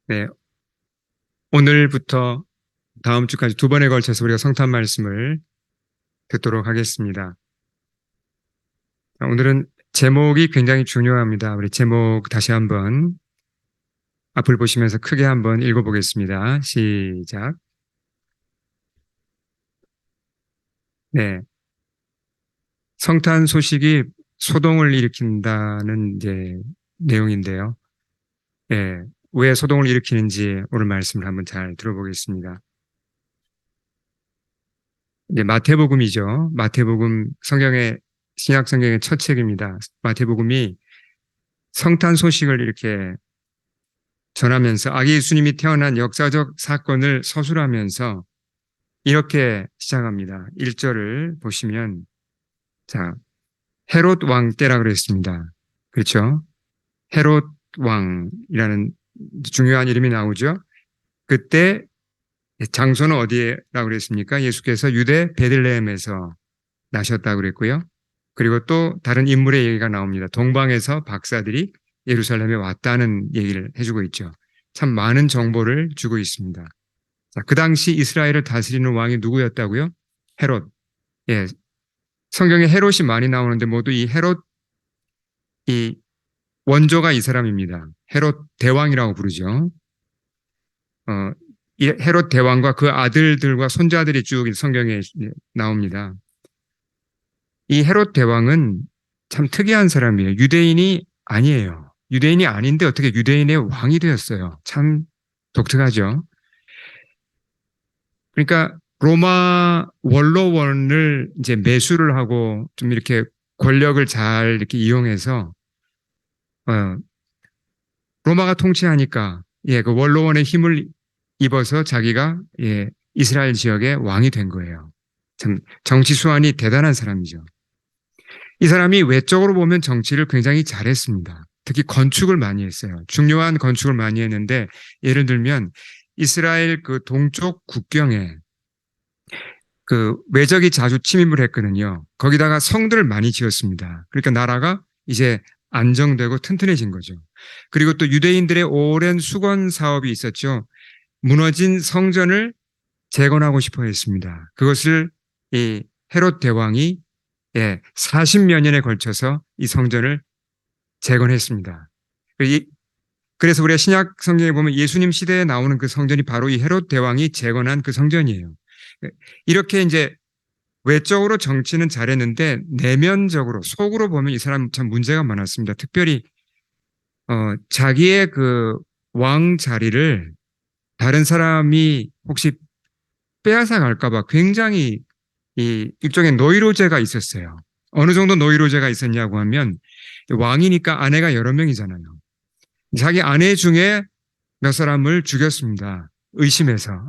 네, 오늘부터 다음 주까지 두 번에 걸쳐서 우리가 성탄 말씀을 듣도록 하겠습니다. 오늘은 제목이 굉장히 중요합니다. 우리 제목 다시 한번 앞을 보시면서 크게 한번 읽어보겠습니다. 시작. 네, 성탄 소식이 소동을 일으킨다는 이제 내용인데요. 예, 왜 소동을 일으키는지 오늘 말씀을 한번 잘 들어보겠습니다. 이제 마태복음이죠. 마태복음 신약 성경의 첫 책입니다. 마태복음이 성탄 소식을 이렇게 전하면서 아기 예수님이 태어난 역사적 사건을 서술하면서 이렇게 시작합니다. 1절을 보시면, 자, 헤롯 왕 때라 그랬습니다. 그렇죠? 헤롯 왕이라는 중요한 이름이 나오죠. 그때 장소는 어디라고 그랬습니까? 예수께서 유대 베들레헴에서 나셨다고 그랬고요. 그리고 또 다른 인물의 얘기가 나옵니다. 동방에서 박사들이 예루살렘에 왔다는 얘기를 해주고 있죠. 참 많은 정보를 주고 있습니다. 자, 그 당시 이스라엘을 다스리는 왕이 누구였다고요? 헤롯. 예, 성경에 헤롯이 많이 나오는데 모두 이 헤롯, 이 원조가 이 사람입니다. 헤롯 대왕이라고 부르죠. 이 헤롯 대왕과 그 아들들과 손자들이 쭉 성경에 나옵니다. 이 헤롯 대왕은 참 특이한 사람이에요. 유대인이 아니에요. 유대인이 아닌데 어떻게 유대인의 왕이 되었어요. 참 독특하죠. 그러니까 로마 원로원을 이제 매수를 하고 좀 이렇게 권력을 잘 이렇게 이용해서 어, 로마가 통치하니까 그 원로원의 힘을 입어서 자기가 이스라엘 지역의 왕이 된 거예요. 참 정치 수완이 대단한 사람이죠. 이 사람이 외적으로 보면 정치를 굉장히 잘했습니다. 특히 건축을 많이 했어요. 중요한 건축을 많이 했는데 예를 들면 이스라엘 그 동쪽 국경에 그 외적이 자주 침입을 했거든요. 거기다가 성들을 많이 지었습니다. 그러니까 나라가 이제 안정되고 튼튼해진 거죠. 그리고 또 유대인들의 오랜 수건 사업이 있었죠. 무너진 성전을 재건하고 싶어 했습니다. 그것을 이 헤롯 대왕이 40여 년에 걸쳐서 이 성전을 재건했습니다. 그래서 우리가 신약 성경에 보면 예수님 시대에 나오는 그 성전이 바로 이 헤롯 대왕이 재건한 그 성전이에요. 이렇게 이제 외적으로 정치는 잘했는데 내면적으로 속으로 보면 이 사람 참 문제가 많았습니다. 특별히 자기의 그 왕 자리를 다른 사람이 혹시 빼앗아 갈까봐 굉장히 이 일종의 노이로제가 있었어요. 어느 정도 노이로제가 있었냐고 하면 왕이니까 아내가 여러 명이잖아요. 자기 아내 중에 몇 사람을 죽였습니다. 의심해서.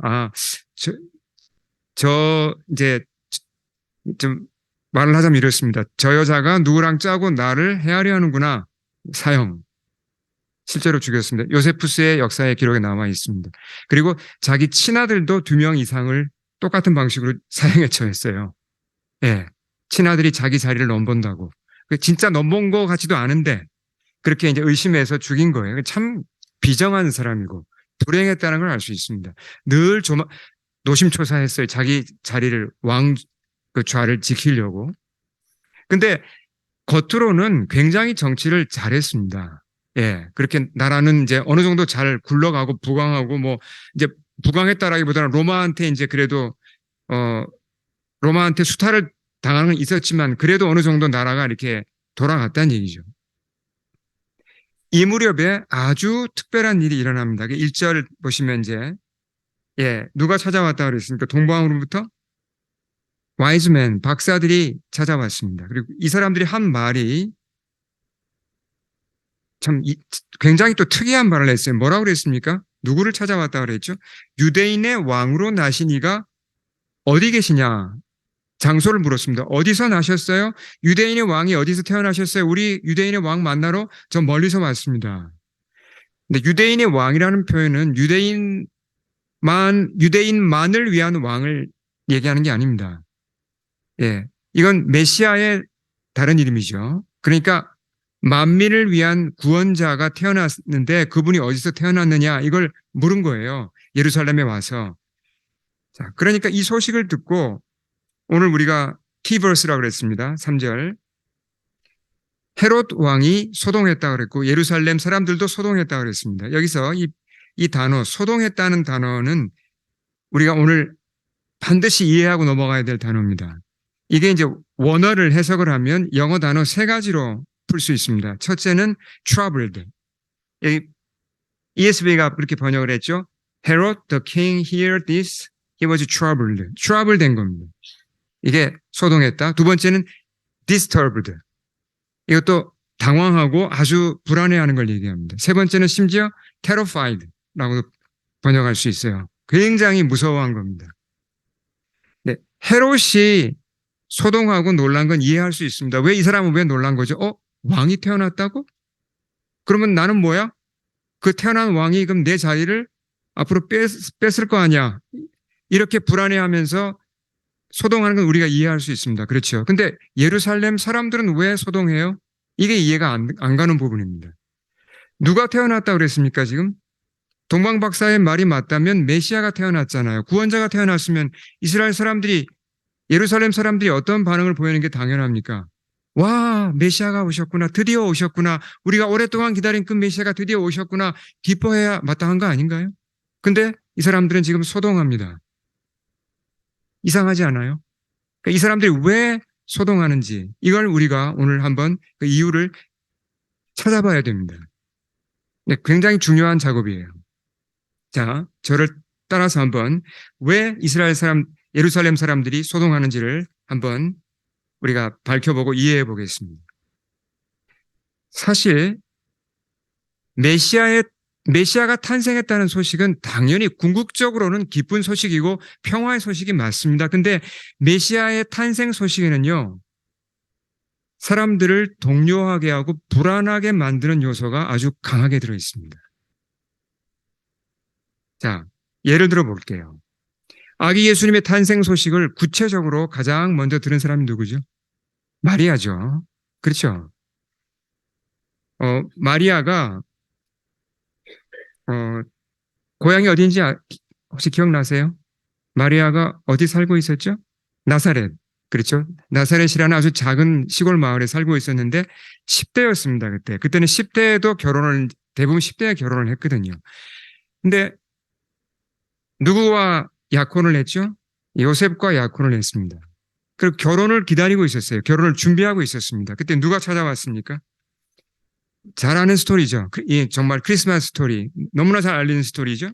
이제 좀 말을 하자면 이렇습니다. 저 여자가 누구랑 짜고 나를 헤아려 하는구나. 사형. 실제로 죽였습니다. 요세푸스의 역사의 기록에 남아 있습니다. 그리고 자기 친아들도 2명 이상을 똑같은 방식으로 사형에 처했어요. 예. 친아들이 자기 자리를 넘본다고. 진짜 넘본 거 같지도 않은데 그렇게 이제 의심해서 죽인 거예요. 참 비정한 사람이고 불행했다는 걸 알 수 있습니다. 늘 노심초사했어요. 자기 자리를 그 좌를 지키려고. 근데 겉으로는 굉장히 정치를 잘했습니다. 예. 그렇게 나라는 이제 어느 정도 잘 굴러가고 부강하고 뭐 이제 부강했다라기보다는 로마한테 이제 그래도 로마한테 수탈을 당하는 건 있었지만 그래도 어느 정도 나라가 이렇게 돌아갔다는 얘기죠. 이 무렵에 아주 특별한 일이 일어납니다. 1절 보시면 이제 누가 찾아왔다 그랬습니까? 동방으로부터 와이즈맨 박사들이 찾아왔습니다. 그리고 이 사람들이 한 말이 참 굉장히 또 특이한 말을 했어요. 뭐라고 그랬습니까? 누구를 찾아왔다 그랬죠? 유대인의 왕으로 나신 이가 어디 계시냐? 장소를 물었습니다. 어디서 나셨어요? 유대인의 왕이 어디서 태어나셨어요? 우리 유대인의 왕 만나러 저 멀리서 왔습니다. 근데 유대인의 왕이라는 표현은 유대인만을 위한 왕을 얘기하는 게 아닙니다. 이건 메시아의 다른 이름이죠. 그러니까 만민을 위한 구원자가 태어났는데 그분이 어디서 태어났느냐 이걸 물은 거예요. 예루살렘에 와서. 자, 그러니까 이 소식을 듣고 오늘 우리가 키버스라고 그랬습니다. 3절. 헤롯 왕이 소동했다고 그랬고 예루살렘 사람들도 소동했다고 그랬습니다. 여기서 이 단어 소동했다는 단어는 우리가 오늘 반드시 이해하고 넘어가야 될 단어입니다. 이게 이제 원어를 해석을 하면 영어 단어 세 가지로 풀 수 있습니다. 첫째는 troubled. ESV가 그렇게 번역을 했죠. Herod the king heard this, he was troubled. trouble 된 겁니다. 이게 소동했다. 두 번째는 disturbed. 이것도 당황하고 아주 불안해하는 걸 얘기합니다. 세 번째는 심지어 terrified라고 번역할 수 있어요. 굉장히 무서워한 겁니다. 네, 헤롯이 소동하고 놀란 건 이해할 수 있습니다. 왜 이 사람은 왜 놀란 거죠? 왕이 태어났다고? 그러면 나는 뭐야? 그 태어난 왕이 그럼 내 자리를 앞으로 뺐을 거 아니야? 이렇게 불안해하면서 소동하는 건 우리가 이해할 수 있습니다. 그렇죠. 근데 예루살렘 사람들은 왜 소동해요? 이게 이해가 안 가는 부분입니다. 누가 태어났다고 그랬습니까, 지금? 동방 박사의 말이 맞다면 메시아가 태어났잖아요. 구원자가 태어났으면 이스라엘 사람들이, 예루살렘 사람들이 어떤 반응을 보이는 게 당연합니까? 와, 메시아가 오셨구나. 드디어 오셨구나. 우리가 오랫동안 기다린 그 메시아가 드디어 오셨구나. 기뻐해야 마땅한 거 아닌가요? 근데 이 사람들은 지금 소동합니다. 이상하지 않아요? 그러니까 이 사람들이 왜 소동하는지 이걸 우리가 오늘 한번 그 이유를 찾아봐야 됩니다. 네, 굉장히 중요한 작업이에요. 자, 저를 따라서 한번 왜 예루살렘 사람들이 소동하는지를 한번 우리가 밝혀보고 이해해 보겠습니다. 사실 메시아가 탄생했다는 소식은 당연히 궁극적으로는 기쁜 소식이고 평화의 소식이 맞습니다. 근데 메시아의 탄생 소식에는요, 사람들을 동요하게 하고 불안하게 만드는 요소가 아주 강하게 들어 있습니다. 자, 예를 들어 볼게요. 아기 예수님의 탄생 소식을 구체적으로 가장 먼저 들은 사람이 누구죠? 마리아죠. 그렇죠. 마리아가 고향이 어딘지 혹시 기억나세요? 마리아가 어디 살고 있었죠? 나사렛. 그렇죠. 나사렛이라는 아주 작은 시골 마을에 살고 있었는데 10대였습니다. 그때는 10대에도 대부분 10대에 결혼을 했거든요. 근데 누구와 약혼을 했죠? 요셉과 약혼을 했습니다. 그리고 결혼을 기다리고 있었어요. 결혼을 준비하고 있었습니다. 그때 누가 찾아왔습니까? 잘 아는 스토리죠. 정말 크리스마스 스토리. 너무나 잘 알리는 스토리죠.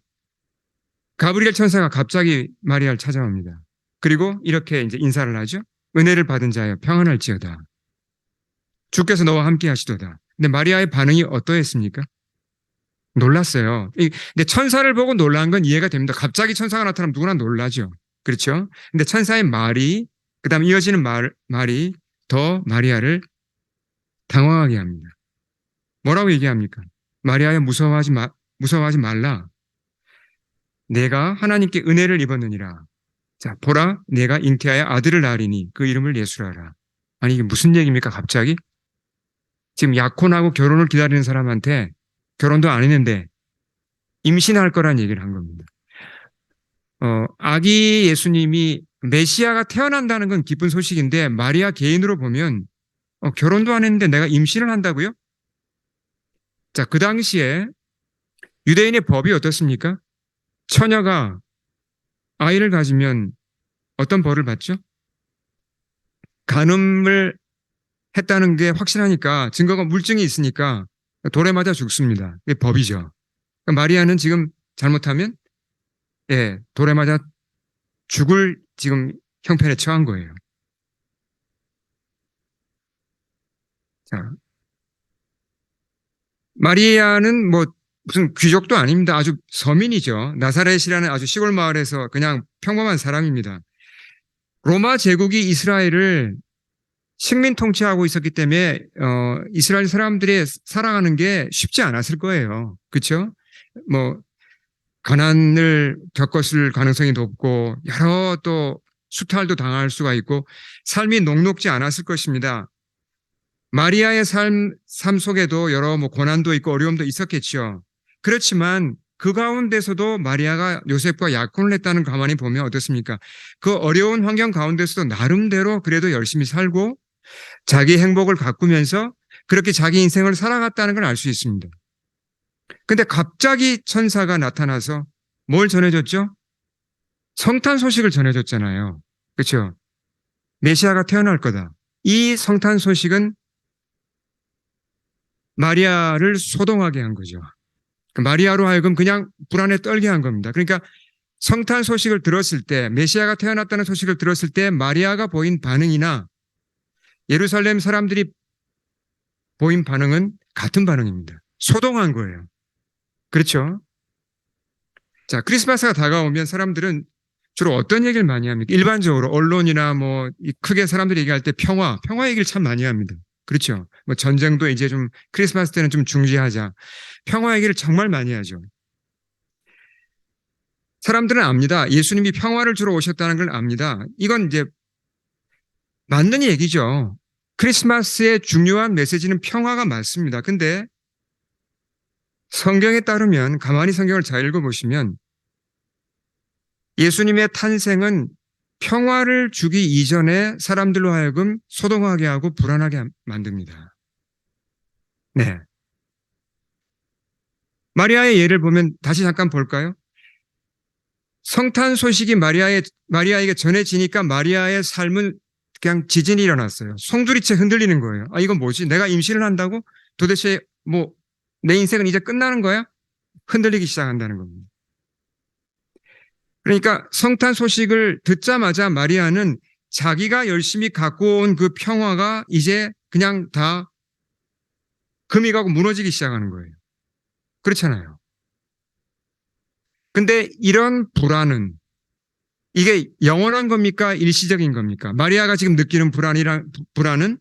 가브리엘 천사가 갑자기 마리아를 찾아옵니다. 그리고 이렇게 이제 인사를 하죠. 은혜를 받은 자여 평안할지어다. 주께서 너와 함께 하시도다. 근데 마리아의 반응이 어떠했습니까? 놀랐어요. 근데 천사를 보고 놀란 건 이해가 됩니다. 갑자기 천사가 나타나면 누구나 놀라죠. 그렇죠? 근데 천사의 말이, 그 다음 이어지는 말이 더 마리아를 당황하게 합니다. 뭐라고 얘기합니까? 마리아야 무서워하지 말라. 내가 하나님께 은혜를 입었느니라. 자, 보라, 내가 잉태하여 아들을 낳으리니 그 이름을 예수라라. 아니, 이게 무슨 얘기입니까, 갑자기? 지금 약혼하고 결혼을 기다리는 사람한테 결혼도 안 했는데 임신할 거란 얘기를 한 겁니다. 아기 예수님이 메시아가 태어난다는 건 기쁜 소식인데 마리아 개인으로 보면 결혼도 안 했는데 내가 임신을 한다고요? 자, 그 당시에 유대인의 법이 어떻습니까? 처녀가 아이를 가지면 어떤 벌을 받죠? 간음을 했다는 게 확실하니까 증거가 물증이 있으니까 돌에 맞아 죽습니다. 이게 법이죠. 그러니까 마리아는 지금 잘못하면 돌에 맞아 죽을 지금 형편에 처한 거예요. 자, 마리아는 뭐 무슨 귀족도 아닙니다. 아주 서민이죠. 나사렛이라는 아주 시골 마을에서 그냥 평범한 사람입니다. 로마 제국이 이스라엘을 식민 통치하고 있었기 때문에 이스라엘 사람들이 살아가는 게 쉽지 않았을 거예요. 그렇죠? 뭐 가난을 겪었을 가능성이 높고 여러 또 수탈도 당할 수가 있고 삶이 녹록지 않았을 것입니다. 마리아의 삶 속에도 여러 뭐 고난도 있고 어려움도 있었겠죠. 그렇지만 그 가운데서도 마리아가 요셉과 약혼을 했다는 거 가만히 보면 어떻습니까? 그 어려운 환경 가운데서도 나름대로 그래도 열심히 살고 자기 행복을 가꾸면서 그렇게 자기 인생을 살아갔다는 걸 알 수 있습니다. 근데 갑자기 천사가 나타나서 뭘 전해줬죠? 성탄 소식을 전해줬잖아요. 그렇죠? 메시아가 태어날 거다. 이 성탄 소식은 마리아를 소동하게 한 거죠. 마리아로 하여금 그냥 불안에 떨게 한 겁니다. 그러니까 성탄 소식을 들었을 때, 메시아가 태어났다는 소식을 들었을 때 마리아가 보인 반응이나 예루살렘 사람들이 보인 반응은 같은 반응입니다. 소동한 거예요. 그렇죠? 자, 크리스마스가 다가오면 사람들은 주로 어떤 얘기를 많이 합니까? 일반적으로 언론이나 뭐 크게 사람들이 얘기할 때 평화 얘기를 참 많이 합니다. 그렇죠? 뭐 전쟁도 이제 좀 크리스마스 때는 좀 중지하자. 평화 얘기를 정말 많이 하죠. 사람들은 압니다. 예수님이 평화를 주러 오셨다는 걸 압니다. 이건 이제 맞는 얘기죠. 크리스마스의 중요한 메시지는 평화가 맞습니다. 근데 성경에 따르면 가만히 성경을 잘 읽어보시면 예수님의 탄생은 평화를 주기 이전에 사람들로 하여금 소동하게 하고 불안하게 만듭니다. 네. 마리아의 예를 보면 다시 잠깐 볼까요? 성탄 소식이 마리아에게 전해지니까 마리아의 삶은 그냥 지진이 일어났어요. 송두리째 흔들리는 거예요. 아, 이건 뭐지? 내가 임신을 한다고? 도대체 뭐 내 인생은 이제 끝나는 거야? 흔들리기 시작한다는 겁니다. 그러니까 성탄 소식을 듣자마자 마리아는 자기가 열심히 갖고 온 그 평화가 이제 그냥 다 금이 가고 무너지기 시작하는 거예요. 그렇잖아요. 근데 이런 불안은 이게 영원한 겁니까? 일시적인 겁니까? 마리아가 지금 느끼는 불안은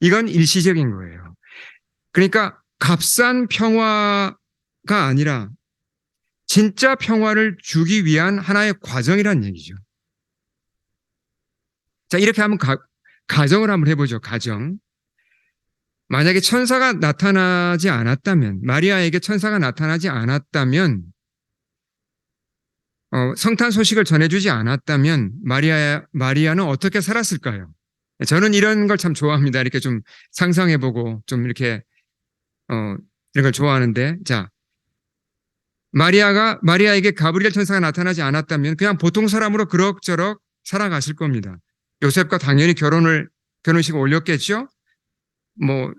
이건 일시적인 거예요. 그러니까 값싼 평화가 아니라 진짜 평화를 주기 위한 하나의 과정이란 얘기죠. 자, 이렇게 하면 가정을 한번 해보죠. 가정. 만약에 천사가 나타나지 않았다면, 마리아에게 천사가 나타나지 않았다면, 성탄 소식을 전해주지 않았다면 마리아는 어떻게 살았을까요? 저는 이런 걸 참 좋아합니다. 이렇게 좀 상상해보고 좀 이렇게 이런 걸 좋아하는데, 자, 마리아에게 가브리엘 천사가 나타나지 않았다면 그냥 보통 사람으로 그럭저럭 살아갔을 겁니다. 요셉과 당연히 결혼식을 올렸겠죠? 뭐,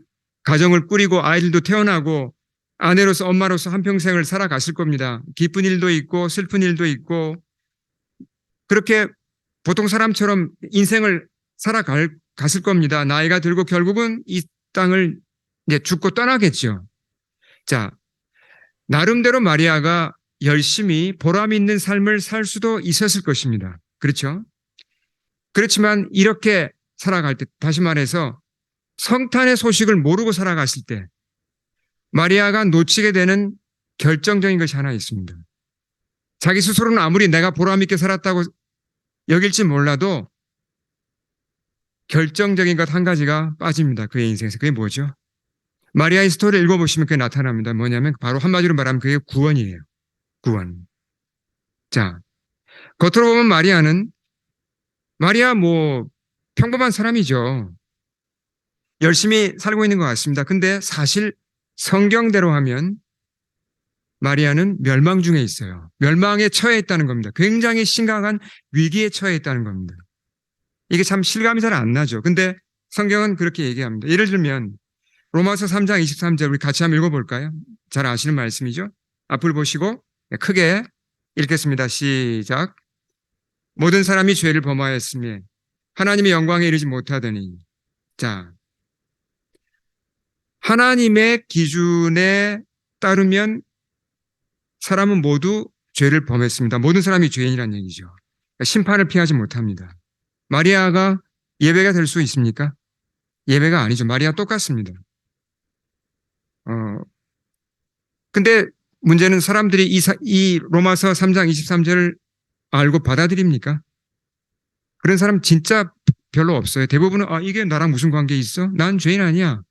가정을 꾸리고 아이들도 태어나고 아내로서 엄마로서 한평생을 살아갔을 겁니다. 기쁜 일도 있고 슬픈 일도 있고 그렇게 보통 사람처럼 인생을 살아갔을 겁니다. 나이가 들고 결국은 이 땅을 이제 죽고 떠나겠죠. 자, 나름대로 마리아가 열심히 보람 있는 삶을 살 수도 있었을 것입니다. 그렇죠? 그렇지만 이렇게 살아갈 때, 다시 말해서 성탄의 소식을 모르고 살아갔을 때 마리아가 놓치게 되는 결정적인 것이 하나 있습니다. 자기 스스로는 아무리 내가 보람 있게 살았다고 여길지 몰라도 결정적인 것 한 가지가 빠집니다. 그의 인생에서. 그게 뭐죠? 마리아의 스토리를 읽어보시면 그게 나타납니다. 뭐냐면 바로 한마디로 말하면 그게 구원이에요. 구원. 자, 겉으로 보면 마리아 뭐 평범한 사람이죠. 열심히 살고 있는 것 같습니다. 근데 사실 성경대로 하면 마리아는 멸망 중에 있어요. 멸망에 처해 있다는 겁니다. 굉장히 심각한 위기에 처해 있다는 겁니다. 이게 참 실감이 잘 안 나죠. 근데 성경은 그렇게 얘기합니다. 예를 들면 로마서 3장 23절 우리 같이 한번 읽어볼까요? 잘 아시는 말씀이죠. 앞을 보시고 크게 읽겠습니다. 시작. 모든 사람이 죄를 범하였으며 하나님의 영광에 이르지 못하더니 자, 하나님의 기준에 따르면 사람은 모두 죄를 범했습니다. 모든 사람이 죄인이라는 얘기죠. 그러니까 심판을 피하지 못합니다. 마리아가 예배가 될 수 있습니까? 예배가 아니죠. 마리아 똑같습니다. 근데 문제는 사람들이 이 로마서 3장 23절을 알고 받아들입니까? 그런 사람 진짜 별로 없어요. 대부분은 이게 나랑 무슨 관계 있어? 난 죄인 아니야.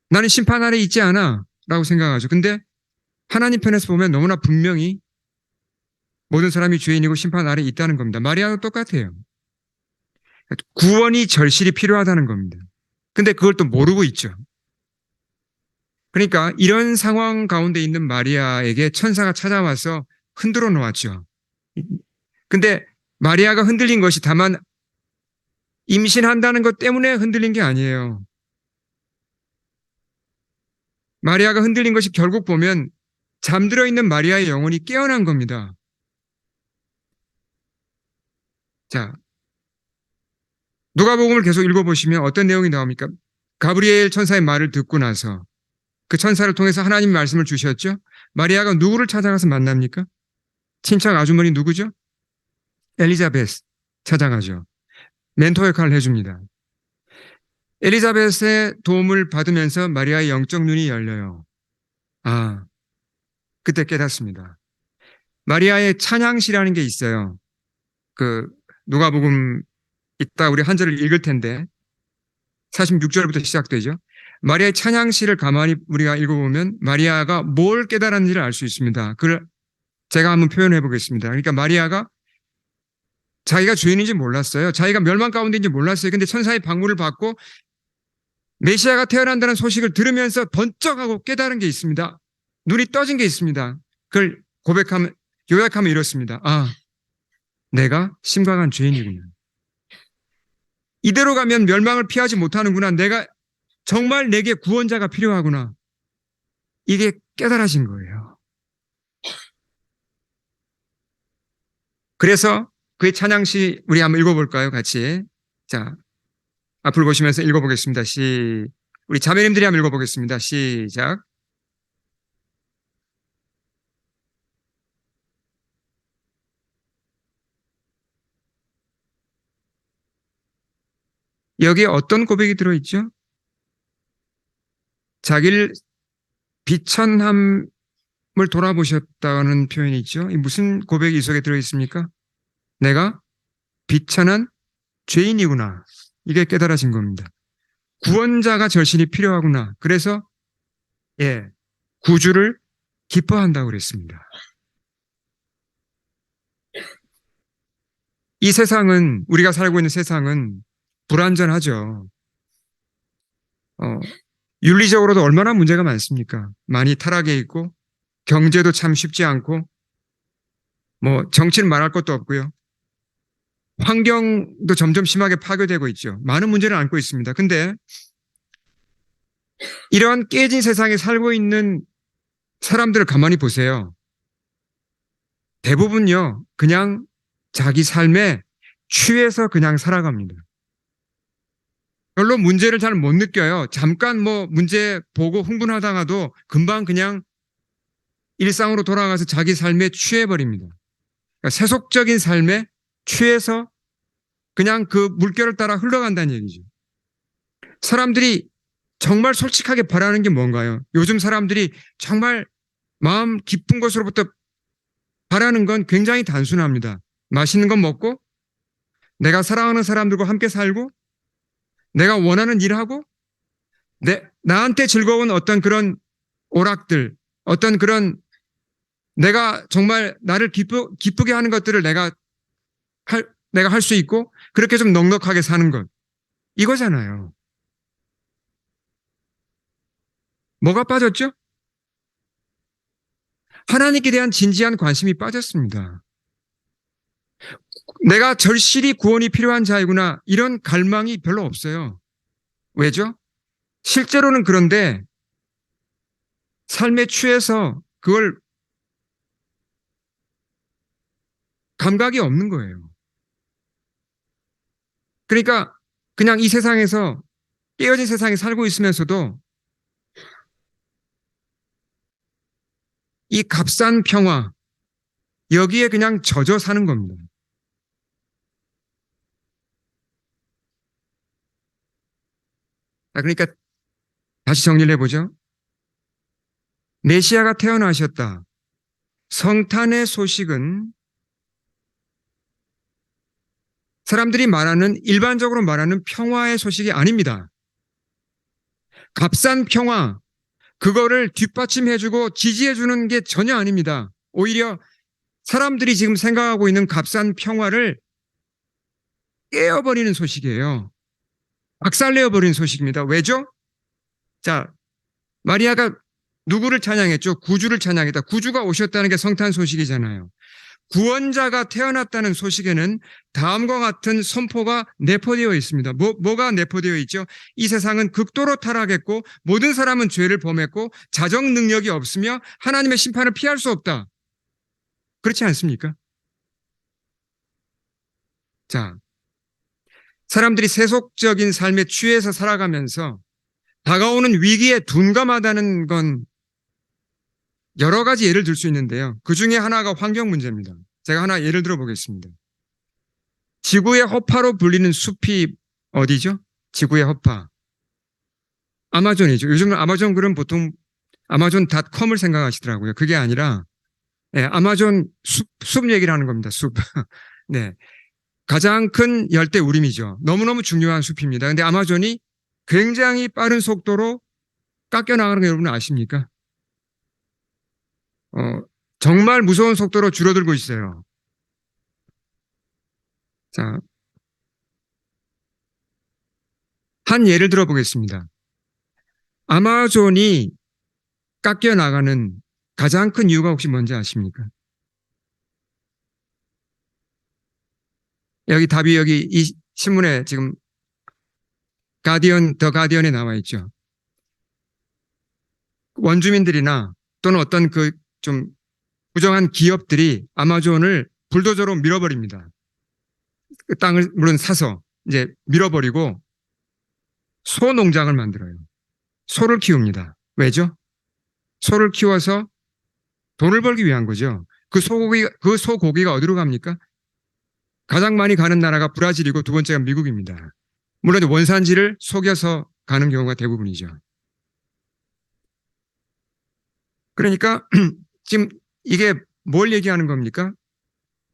나는 심판 아래 있지 않아. 라고 생각하죠. 근데 하나님 편에서 보면 너무나 분명히 모든 사람이 죄인이고 심판 아래 있다는 겁니다. 마리아도 똑같아요. 구원이 절실히 필요하다는 겁니다. 근데 그걸 또 모르고 있죠. 그러니까 이런 상황 가운데 있는 마리아에게 천사가 찾아와서 흔들어 놓았죠. 근데 마리아가 흔들린 것이 다만 임신한다는 것 때문에 흔들린 게 아니에요. 마리아가 흔들린 것이 결국 보면 잠들어 있는 마리아의 영혼이 깨어난 겁니다. 자, 누가복음을 계속 읽어보시면 어떤 내용이 나옵니까? 가브리엘 천사의 말을 듣고 나서 그 천사를 통해서 하나님 말씀을 주셨죠? 마리아가 누구를 찾아가서 만납니까? 친척 아주머니 누구죠? 엘리자베스 찾아가죠. 멘토 역할을 해줍니다. 엘리자벳의 도움을 받으면서 마리아의 영적 눈이 열려요. 그때 깨닫습니다. 마리아의 찬양시라는 게 있어요. 그 누가복음 이따 우리 한 절을 읽을 텐데 46절부터 시작되죠. 마리아의 찬양시를 가만히 우리가 읽어보면 마리아가 뭘 깨달았는지를 알 수 있습니다. 그걸 제가 한번 표현해 보겠습니다. 그러니까 마리아가 자기가 죄인인지 몰랐어요. 자기가 멸망 가운데인지 몰랐어요. 근데 천사의 방문을 받고 메시아가 태어난다는 소식을 들으면서 번쩍하고 깨달은 게 있습니다. 눈이 떠진 게 있습니다. 그걸 요약하면 이렇습니다. 내가 심각한 죄인이구나. 이대로 가면 멸망을 피하지 못하는구나. 정말 내게 구원자가 필요하구나. 이게 깨달아진 거예요. 그래서 그의 찬양시 우리 한번 읽어볼까요? 같이. 자, 앞을 보시면서 읽어보겠습니다. 우리 자매님들이 한번 읽어보겠습니다. 시작. 여기에 어떤 고백이 들어있죠? 자기를 비천함을 돌아보셨다는 표현이 있죠. 무슨 고백이 이 속에 들어있습니까? 내가 비천한 죄인이구나. 이게 깨달아진 겁니다. 구원자가 절실히 필요하구나. 그래서 구주를 기뻐한다고 그랬습니다. 이 세상은 우리가 살고 있는 세상은 불완전하죠. 윤리적으로도 얼마나 문제가 많습니까? 많이 타락해 있고 경제도 참 쉽지 않고 정치는 말할 것도 없고요. 환경도 점점 심하게 파괴되고 있죠. 많은 문제를 안고 있습니다. 근데 이런 깨진 세상에 살고 있는 사람들을 가만히 보세요. 대부분요, 그냥 자기 삶에 취해서 그냥 살아갑니다. 별로 문제를 잘 못 느껴요. 잠깐 문제 보고 흥분하다가도 금방 그냥 일상으로 돌아가서 자기 삶에 취해버립니다. 그러니까 세속적인 삶에 취해서 그냥 그 물결을 따라 흘러간다는 얘기죠. 사람들이 정말 솔직하게 바라는 게 뭔가요? 요즘 사람들이 정말 마음 깊은 곳으로부터 바라는 건 굉장히 단순합니다. 맛있는 건 먹고, 내가 사랑하는 사람들과 함께 살고, 내가 원하는 일하고, 나한테 즐거운 어떤 그런 오락들, 어떤 그런 내가 정말 나를 기쁘게 하는 것들을 내가 할 수 있고, 그렇게 좀 넉넉하게 사는 것. 이거잖아요. 뭐가 빠졌죠? 하나님께 대한 진지한 관심이 빠졌습니다. 내가 절실히 구원이 필요한 자이구나. 이런 갈망이 별로 없어요. 왜죠? 실제로는 그런데 삶에 취해서 그걸 감각이 없는 거예요. 그러니까 그냥 이 세상에서 깨어진 세상에 살고 있으면서도 이 값싼 평화, 여기에 그냥 젖어 사는 겁니다. 그러니까 다시 정리를 해보죠. 메시아가 태어나셨다. 성탄의 소식은 사람들이 말하는 일반적으로 말하는 평화의 소식이 아닙니다. 값싼 평화, 그거를 뒷받침해주고 지지해주는 게 전혀 아닙니다. 오히려 사람들이 지금 생각하고 있는 값싼 평화를 깨어버리는 소식이에요. 박살내어버리는 소식입니다. 왜죠? 자, 마리아가 누구를 찬양했죠? 구주를 찬양했다. 구주가 오셨다는 게 성탄 소식이잖아요. 구원자가 태어났다는 소식에는 다음과 같은 선포가 내포되어 있습니다. 뭐가 내포되어 있죠? 이 세상은 극도로 타락했고 모든 사람은 죄를 범했고 자정 능력이 없으며 하나님의 심판을 피할 수 없다. 그렇지 않습니까? 자, 사람들이 세속적인 삶에 취해서 살아가면서 다가오는 위기에 둔감하다는 건 여러 가지 예를 들 수 있는데요. 그 중에 하나가 환경 문제입니다. 제가 하나 예를 들어 보겠습니다. 지구의 허파로 불리는 숲이 어디죠? 지구의 허파. 아마존이죠. 요즘은 아마존 글은 보통 아마존닷컴을 생각하시더라고요. 그게 아니라 아마존 숲 얘기를 하는 겁니다. 숲. 네. 가장 큰 열대 우림이죠. 너무너무 중요한 숲입니다. 근데 아마존이 굉장히 빠른 속도로 깎여 나가는 거 여러분 아십니까? 정말 무서운 속도로 줄어들고 있어요. 자, 한 예를 들어 보겠습니다. 아마존이 깎여 나가는 가장 큰 이유가 혹시 뭔지 아십니까? 여기 답이 여기 이 신문에 지금 더 가디언에 나와 있죠. 원주민들이나 또는 어떤 그 좀 부정한 기업들이 아마존을 불도저로 밀어버립니다. 그 땅을 물론 사서 이제 밀어버리고 소 농장을 만들어요. 소를 키웁니다. 왜죠? 소를 키워서 돈을 벌기 위한 거죠. 그 소고기가 어디로 갑니까? 가장 많이 가는 나라가 브라질이고 두 번째가 미국입니다. 물론 원산지를 속여서 가는 경우가 대부분이죠. 그러니까 지금 이게 뭘 얘기하는 겁니까?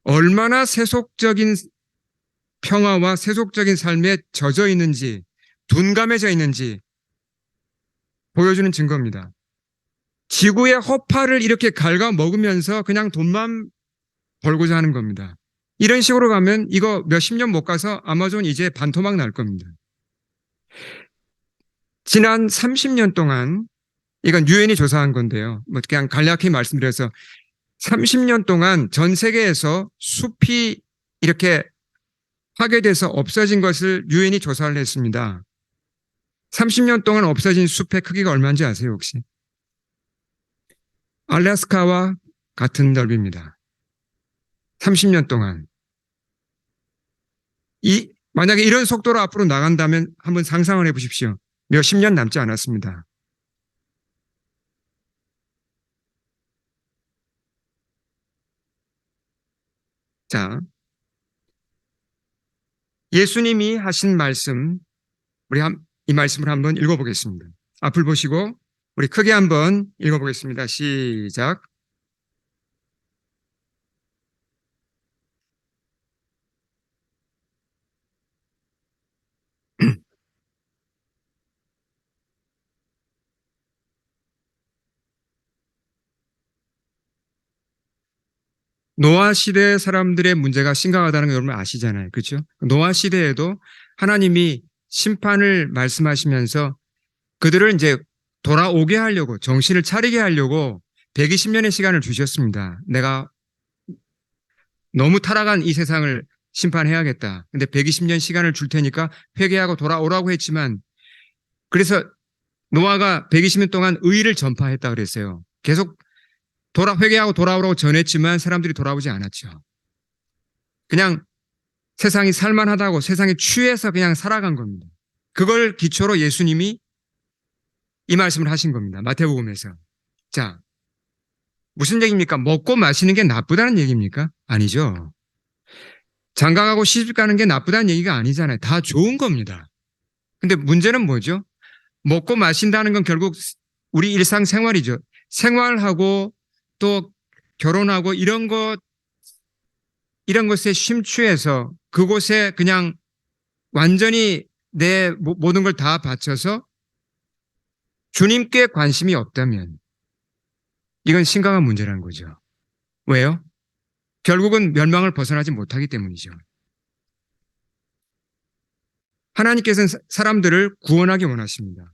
얼마나 세속적인 평화와 세속적인 삶에 젖어 있는지, 둔감해져 있는지 보여주는 증거입니다. 지구의 허파를 이렇게 갉아 먹으면서 그냥 돈만 벌고자 하는 겁니다. 이런 식으로 가면 이거 몇십 년 못 가서 아마존 이제 반토막 날 겁니다. 지난 30년 동안 이건 유엔이 조사한 건데요. 뭐 그냥 간략히 말씀드려서 30년 동안 전 세계에서 숲이 이렇게 파괴돼서 없어진 것을 유엔이 조사를 했습니다. 30년 동안 없어진 숲의 크기가 얼마인지 아세요, 혹시? 알래스카와 같은 넓이입니다. 30년 동안. 만약에 이런 속도로 앞으로 나간다면 한번 상상을 해보십시오. 몇십 년 남지 않았습니다. 자, 예수님이 하신 말씀, 이 말씀을 한번 읽어보겠습니다. 앞을 보시고 우리 크게 한번 읽어보겠습니다. 시작. 노아 시대 사람들의 문제가 심각하다는 걸 여러분 아시잖아요. 그렇죠? 노아 시대에도 하나님이 심판을 말씀하시면서 그들을 이제 돌아오게 하려고 정신을 차리게 하려고 120년의 시간을 주셨습니다. 내가 너무 타락한 이 세상을 심판해야겠다. 근데 120년 시간을 줄 테니까 회개하고 돌아오라고 했지만 그래서 노아가 120년 동안 의의를 전파했다 그랬어요. 계속 회개하고 돌아오라고 전했지만 사람들이 돌아오지 않았죠. 그냥 세상이 살만하다고 세상에 취해서 그냥 살아간 겁니다. 그걸 기초로 예수님이 이 말씀을 하신 겁니다. 마태복음에서. 자, 무슨 얘기입니까? 먹고 마시는 게 나쁘다는 얘기입니까? 아니죠. 장가가고 시집 가는 게 나쁘다는 얘기가 아니잖아요. 다 좋은 겁니다. 근데 문제는 뭐죠? 먹고 마신다는 건 결국 우리 일상생활이죠. 생활하고 또 결혼하고 이런 것 이런 것에 심취해서 그곳에 그냥 완전히 내 모든 걸 다 바쳐서 주님께 관심이 없다면 이건 심각한 문제라는 거죠. 왜요? 결국은 멸망을 벗어나지 못하기 때문이죠. 하나님께서는 사람들을 구원하기 원하십니다.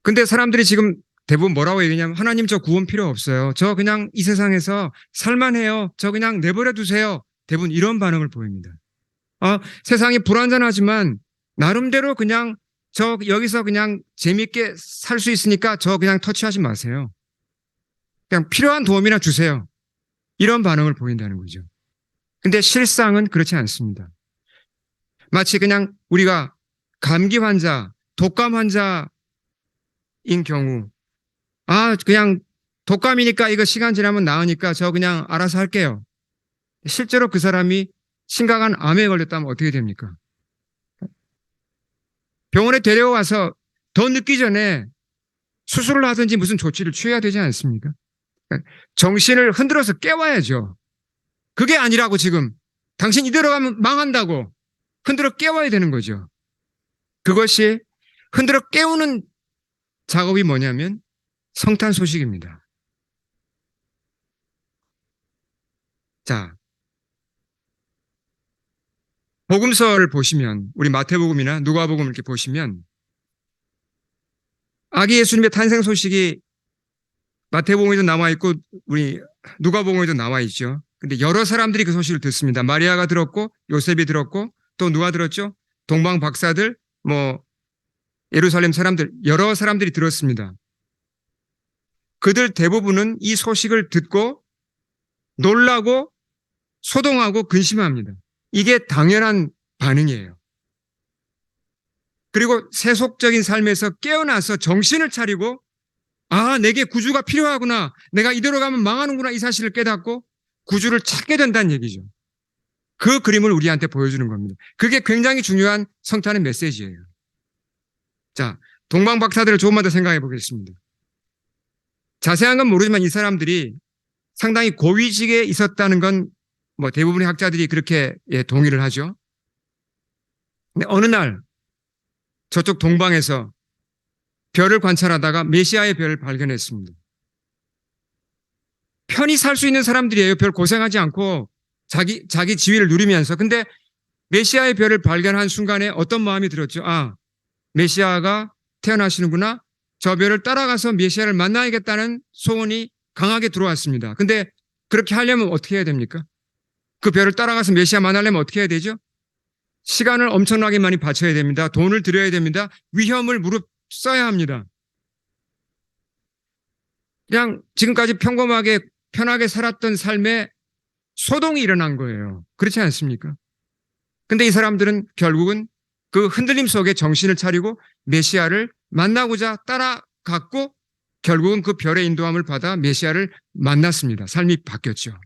근데 사람들이 지금 대부분 뭐라고 얘기냐면 하나님 저 구원 필요 없어요. 저 그냥 이 세상에서 살만해요. 저 그냥 내버려 두세요. 대부분 이런 반응을 보입니다. 세상이 불완전하지만 나름대로 그냥 저 여기서 그냥 재밌게 살 수 있으니까 저 그냥 터치하지 마세요. 그냥 필요한 도움이나 주세요. 이런 반응을 보인다는 거죠. 근데 실상은 그렇지 않습니다. 마치 그냥 우리가 감기 환자, 독감 환자인 경우, 그냥 독감이니까 이거 시간 지나면 나으니까 저 그냥 알아서 할게요. 실제로 그 사람이 심각한 암에 걸렸다면 어떻게 됩니까? 병원에 데려와서 더 늦기 전에 수술을 하든지 무슨 조치를 취해야 되지 않습니까? 정신을 흔들어서 깨워야죠. 그게 아니라고 지금 당신 이대로 가면 망한다고 흔들어 깨워야 되는 거죠. 그것이 흔들어 깨우는 작업이 뭐냐면 성탄 소식입니다. 자, 복음서를 보시면 우리 마태복음이나 누가복음 이렇게 보시면 아기 예수님의 탄생 소식이 마태복음에도 나와 있고 우리 누가복음에도 나와 있죠. 근데 여러 사람들이 그 소식을 듣습니다. 마리아가 들었고 요셉이 들었고 또 누가 들었죠? 동방 박사들, 예루살렘 사람들, 여러 사람들이 들었습니다. 그들 대부분은 이 소식을 듣고 놀라고 소동하고 근심합니다. 이게 당연한 반응이에요. 그리고 세속적인 삶에서 깨어나서 정신을 차리고 내게 구주가 필요하구나. 내가 이대로 가면 망하는구나. 이 사실을 깨닫고 구주를 찾게 된다는 얘기죠. 그 그림을 우리한테 보여주는 겁니다. 그게 굉장히 중요한 성탄의 메시지예요. 자, 동방 박사들을 조금만 더 생각해 보겠습니다. 자세한 건 모르지만 이 사람들이 상당히 고위직에 있었다는 건 대부분의 학자들이 그렇게 동의를 하죠. 근데 어느 날 저쪽 동방에서 별을 관찰하다가 메시아의 별을 발견했습니다. 편히 살 수 있는 사람들이에요. 별 고생하지 않고 자기 지위를 누리면서. 근데 메시아의 별을 발견한 순간에 어떤 마음이 들었죠? 메시아가 태어나시는구나. 저 별을 따라가서 메시아를 만나야겠다는 소원이 강하게 들어왔습니다. 근데 그렇게 하려면 어떻게 해야 됩니까? 그 별을 따라가서 메시아 만나려면 어떻게 해야 되죠? 시간을 엄청나게 많이 바쳐야 됩니다. 돈을 들여야 됩니다. 위험을 무릅써야 합니다. 그냥 지금까지 평범하게 편하게 살았던 삶에 소동이 일어난 거예요. 그렇지 않습니까? 근데 이 사람들은 결국은 그 흔들림 속에 정신을 차리고 메시아를 만나고자 따라갔고 결국은 그 별의 인도함을 받아 메시아를 만났습니다. 삶이 바뀌었죠.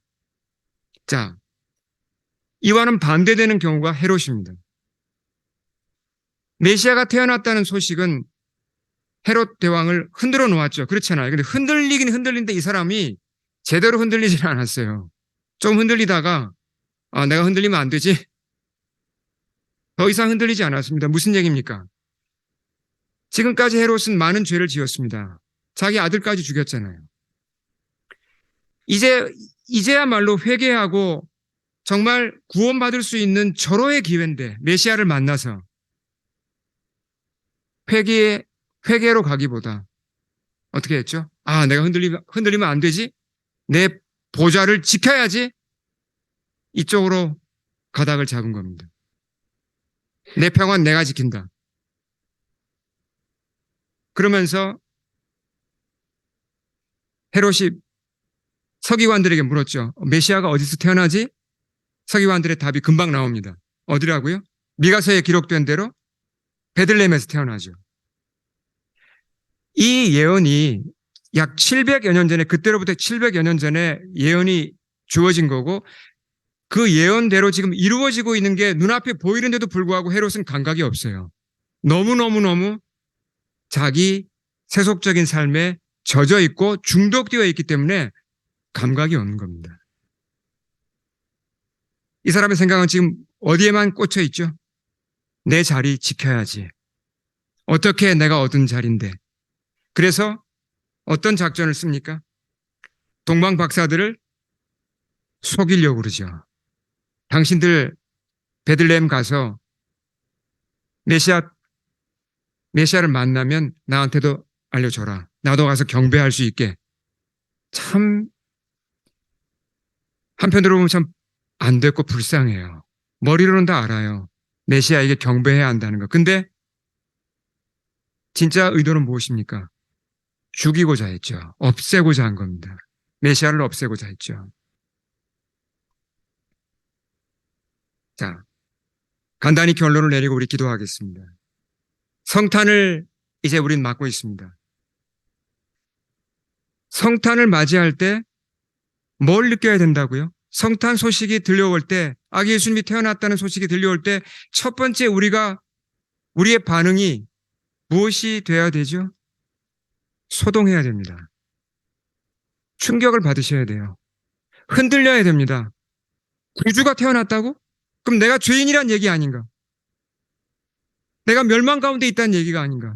자, 이와는 반대되는 경우가 헤롯입니다. 메시아가 태어났다는 소식은 헤롯 대왕을 흔들어 놓았죠. 그렇잖아요. 근데 흔들리긴 흔들린데 이 사람이 제대로 흔들리지는 않았어요. 좀 흔들리다가 내가 흔들리면 안 되지. 더 이상 흔들리지 않았습니다. 무슨 얘기입니까? 지금까지 헤롯은 많은 죄를 지었습니다. 자기 아들까지 죽였잖아요. 이제야말로 회개하고 정말 구원받을 수 있는 절호의 기회인데 메시아를 만나서 회개로 가기보다 어떻게 했죠? 내가 흔들리면 안 되지? 내 보좌를 지켜야지? 이쪽으로 가닥을 잡은 겁니다. 내 평화는 내가 지킨다. 그러면서 헤롯이 서기관들에게 물었죠. 메시아가 어디서 태어나지? 서기관들의 답이 금방 나옵니다. 어디라고요? 미가서에 기록된 대로 베들레헴에서 태어나죠. 이 예언이 약 700여 년 전에, 그때로부터 700여 년 전에 예언이 주어진 거고 그 예언대로 지금 이루어지고 있는 게 눈앞에 보이는데도 불구하고 헤롯은 감각이 없어요. 너무너무 자기 세속적인 삶에 젖어 있고 중독되어 있기 때문에 감각이 없는 겁니다. 이 사람의 생각은 지금 어디에만 꽂혀 있죠? 내 자리 지켜야지. 어떻게 내가 얻은 자리인데. 그래서 어떤 작전을 씁니까? 동방 박사들을 속이려고 그러죠. 당신들 베들레헴 가서 메시아를 만나면 나한테도 알려줘라. 나도 가서 경배할 수 있게. 참 한편으로 보면 참 안 됐고 불쌍해요. 머리로는 다 알아요. 메시아에게 경배해야 한다는 거. 근데 진짜 의도는 무엇입니까? 죽이고자 했죠. 없애고자 한 겁니다. 메시아를 없애고자 했죠. 자, 간단히 결론을 내리고 우리 기도하겠습니다. 성탄을 이제 우린 맞고 있습니다. 성탄을 맞이할 때 뭘 느껴야 된다고요? 성탄 소식이 들려올 때, 아기 예수님이 태어났다는 소식이 들려올 때 첫 번째 우리의 반응이 무엇이 돼야 되죠? 소동해야 됩니다. 충격을 받으셔야 돼요. 흔들려야 됩니다. 구주가 태어났다고? 그럼 내가 죄인이란 얘기 아닌가? 내가 멸망 가운데 있다는 얘기가 아닌가?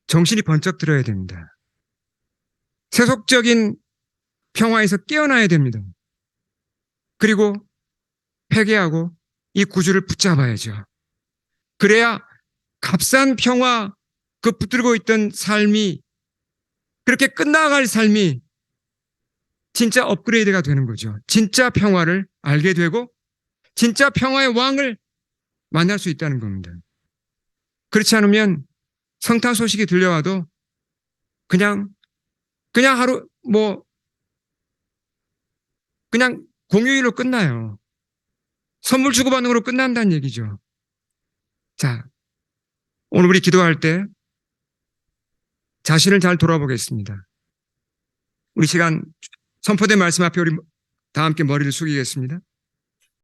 정신이 번쩍 들어야 됩니다. 세속적인 평화에서 깨어나야 됩니다. 그리고 회개하고 이 구주를 붙잡아야죠. 그래야 값싼 평화, 그 붙들고 있던 삶이, 그렇게 끝나갈 삶이 진짜 업그레이드가 되는 거죠. 진짜 평화를 알게 되고 진짜 평화의 왕을 만날 수 있다는 겁니다. 그렇지 않으면 성탄 소식이 들려와도 그냥 하루 그냥 공휴일로 끝나요. 선물 주고받는 걸로 끝난다는 얘기죠. 자, 오늘 우리 기도할 때 자신을 잘 돌아보겠습니다. 우리 시간 선포된 말씀 앞에 우리 다 함께 머리를 숙이겠습니다.